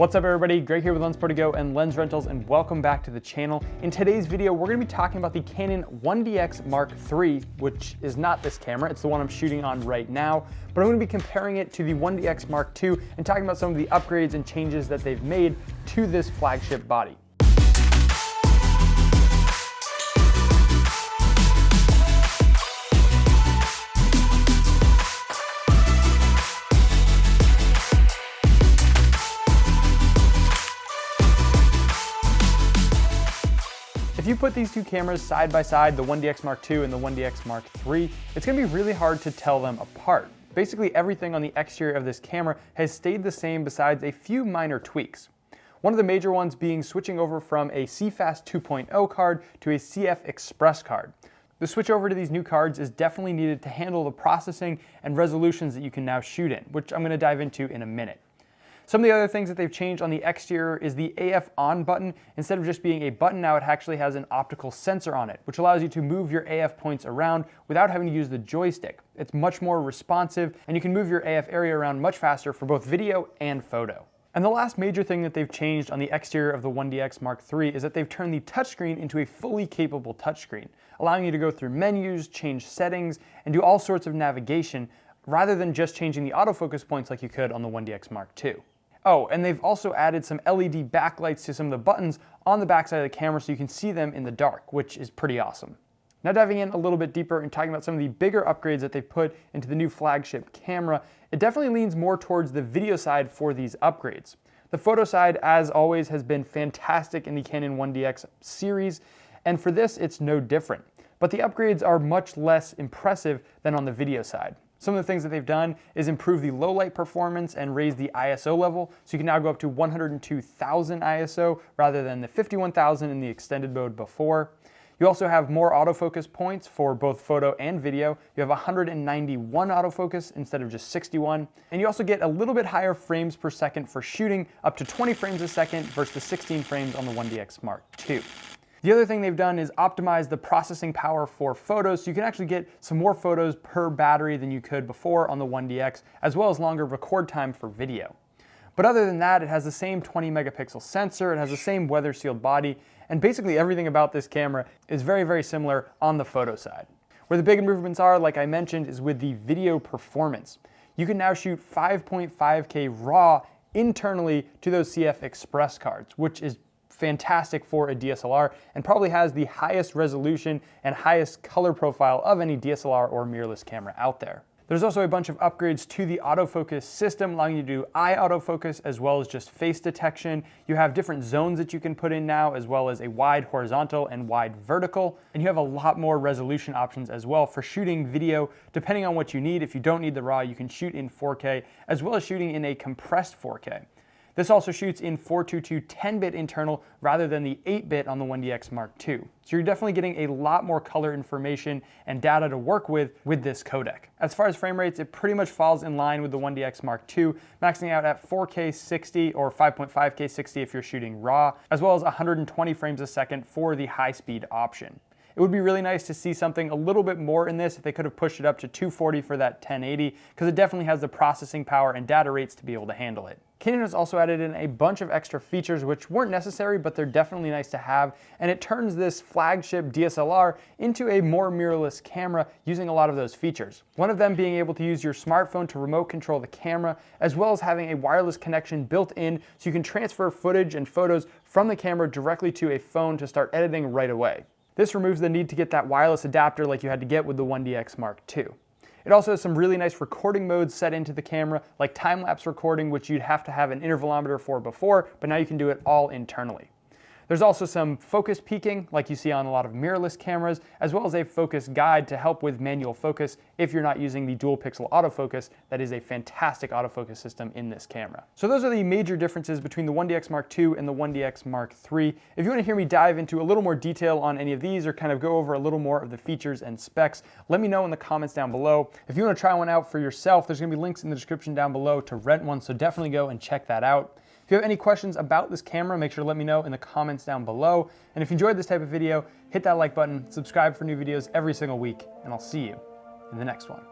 What's up everybody, Greg here with Lensprotogo and Lens Rentals, and welcome back to the channel. In today's video, we're going to be talking about the Canon 1DX Mark III, which is not this camera, it's the one I'm shooting on right now, but I'm going to be comparing it to the 1DX Mark II and talking about some of the upgrades and changes that they've made to this flagship body. If you put these two cameras side by side, the 1DX Mark II and the 1DX Mark III, it's going to be really hard to tell them apart. Basically everything on the exterior of this camera has stayed the same besides a few minor tweaks. One of the major ones being switching over from a CFast 2.0 card to a CF Express card. The switch over to these new cards is definitely needed to handle the processing and resolutions that you can now shoot in, which I'm going to dive into in a minute. Some of the other things that they've changed on the exterior is the AF on button. Instead of just being a button now, it actually has an optical sensor on it, which allows you to move your AF points around without having to use the joystick. It's much more responsive, and you can move your AF area around much faster for both video and photo. And the last major thing that they've changed on the exterior of the 1DX Mark III is that they've turned the touchscreen into a fully capable touchscreen, allowing you to go through menus, change settings, and do all sorts of navigation, rather than just changing the autofocus points like you could on the 1DX Mark II. Oh, and they've also added some LED backlights to some of the buttons on the backside of the camera so you can see them in the dark, which is pretty awesome. Now diving in a little bit deeper and talking about some of the bigger upgrades that they've put into the new flagship camera, it definitely leans more towards the video side for these upgrades. The photo side, as always, has been fantastic in the Canon 1DX series, and for this it's no different. But the upgrades are much less impressive than on the video side. Some of the things that they've done is improve the low light performance and raise the ISO level, so you can now go up to 102,000 ISO rather than the 51,000 in the extended mode before. You also have more autofocus points for both photo and video. You have 191 autofocus instead of just 61. And you also get a little bit higher frames per second for shooting, up to 20 frames a second versus the 16 frames on the 1DX Mark II. The other thing they've done is optimize the processing power for photos, so you can actually get some more photos per battery than you could before on the 1DX, as well as longer record time for video. But other than that, it has the same 20 megapixel sensor, it has the same weather sealed body, and basically everything about this camera is very, very similar on the photo side. Where the big improvements are, like I mentioned, is with the video performance. You can now shoot 5.5K RAW internally to those CF Express cards, which is fantastic for a DSLR and probably has the highest resolution and highest color profile of any DSLR or mirrorless camera out there. There's also a bunch of upgrades to the autofocus system, allowing you to do eye autofocus as well as just face detection. You have different zones that you can put in now, as well as a wide horizontal and wide vertical. And you have a lot more resolution options as well for shooting video, depending on what you need. If you don't need the RAW, you can shoot in 4K, as well as shooting in a compressed 4K. This also shoots in 422 10-bit internal rather than the 8-bit on the 1DX Mark II. So you're definitely getting a lot more color information and data to work with this codec. As far as frame rates, it pretty much falls in line with the 1DX Mark II, maxing out at 4K 60 or 5.5K 60 if you're shooting RAW, as well as 120 frames a second for the high-speed option. It would be really nice to see something a little bit more in this if they could have pushed it up to 240 for that 1080, because it definitely has the processing power and data rates to be able to handle it. Canon has also added in a bunch of extra features which weren't necessary, but they're definitely nice to have, and it turns this flagship DSLR into a more mirrorless camera using a lot of those features. One of them being able to use your smartphone to remote control the camera, as well as having a wireless connection built in so you can transfer footage and photos from the camera directly to a phone to start editing right away. This removes the need to get that wireless adapter like you had to get with the 1DX Mark II. It also has some really nice recording modes set into the camera, like time-lapse recording, which you'd have to have an intervalometer for before, but now you can do it all internally. There's also some focus peaking, like you see on a lot of mirrorless cameras, as well as a focus guide to help with manual focus if you're not using the dual pixel autofocus. That is a fantastic autofocus system in this camera. So those are the major differences between the 1DX Mark II and the 1DX Mark III. If you want to hear me dive into a little more detail on any of these or kind of go over a little more of the features and specs, let me know in the comments down below. If you want to try one out for yourself, there's going to be links in the description down below to rent one, so definitely go and check that out. If you have any questions about this camera, make sure to let me know in the comments down below. And if you enjoyed this type of video, hit that like button, subscribe for new videos every single week, and I'll see you in the next one.